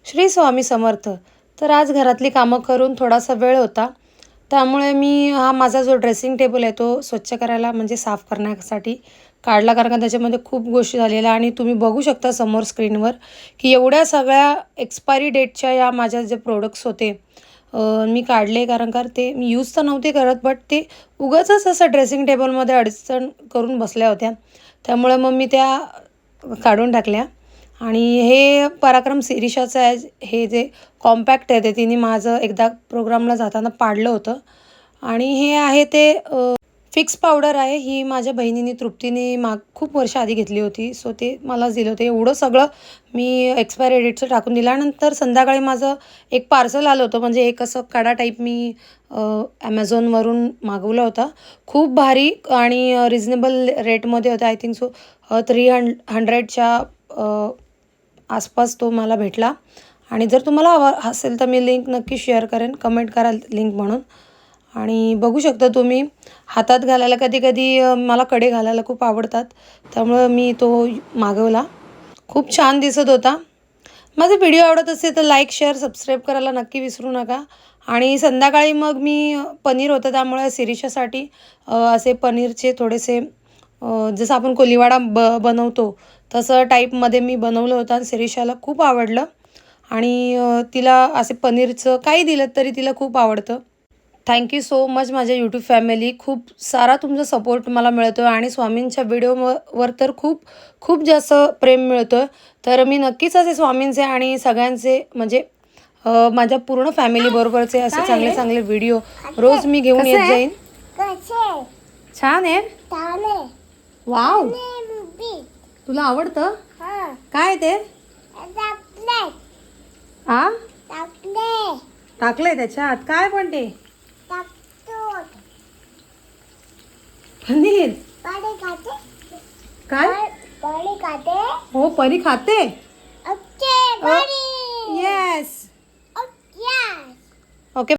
श्री स्वामी समर्थ. तर आज घरातली कामं करून थोडासा वेळ होता, त्यामुळे मी हा माझा जो ड्रेसिंग टेबल आहे तो स्वच्छ करायला म्हणजे साफ करण्यासाठी काढला. कारण का त्याच्यामध्ये खूप गोष्टी झालेल्या आणि तुम्ही बघू शकता समोर स्क्रीनवर की एवढ्या सगळ्या एक्सपायरी डेटच्या या माझ्या जे प्रोडक्ट्स होते मी काढले. कारण का ते मी यूज तर नव्हते करत, बट ते उगाचच असं ड्रेसिंग टेबलमध्ये अडचण करून बसल्या होत्या. त्यामुळे मग मी त्या काढून टाकल्या. आणि हे पराक्रम शिरीषाचं आहे. हे जे कॉम्पॅक्ट आहे ते तिने माझं एकदा प्रोग्रामला जाताना पाडलं होतं. आणि हे आहे ते फिक्स पावडर आहे. ही माझ्या बहिणीने तृप्तीने खूप वर्ष आधी घेतली होती, सो ते मलाच दिलं होतं. एवढं सगळं मी एक्सपायरी डेटचं टाकून दिल्यानंतर संध्याकाळी माझं एक पार्सल आलं होतं. म्हणजे एक असं कडा टाईप मी ॲमेझॉनवरून मागवलं होतं. खूप भारी आणि रिजनेबल रेटमध्ये होतं. आय थिंक सो 300च्या आसपास तो मला भेटला. आणि जर तुम्हाला हवा असेल तर मी लिंक नक्की शेअर करेन, कमेंट करा लिंक म्हणून. आणि बघू शकता तुम्ही हातात घालायला कधी-कधी मला कडे घालायला खूप आवडतात, त्यामुळं मी तो मागवला. खूप छान दिसत होता. माझे व्हिडिओ आवडत असेल तर लाईक, शेअर, सबस्क्राईब करायला नक्की विसरू नका. आणि संध्याकाळी मग मी पनीर होतं त्यामुळे शिरीषासाठी असे पनीरचे थोडेसे जसं आपण कोलीवाडा बनवतो तसं टाईपमध्ये मी बनवलं होतं आणि शिरीषाला खूप आवडलं. आणि तिला असे पनीरचं काही दिलं तरी तिला खूप आवडतं. थँक सो मच माझ्या यूट्यूब फॅमिली. खूप सारा तुमचा सपोर्ट मला मिळतो आहे आणि स्वामींच्या व्हिडिओवर तर खूप खूप जास्त प्रेम मिळतं आहे. तर मी नक्कीच असे स्वामींचे आणि सगळ्यांचे म्हणजे माझ्या पूर्ण फॅमिलीबरोबरचे असे चांगले चांगले व्हिडिओ रोज मी घेऊन येत जाईन. छान आहे. वाव, तुला आवडतं काय ते? हा, टाकलंय त्याच्यात काय? पण ते पनीर काय? हो, परी खाते. येस.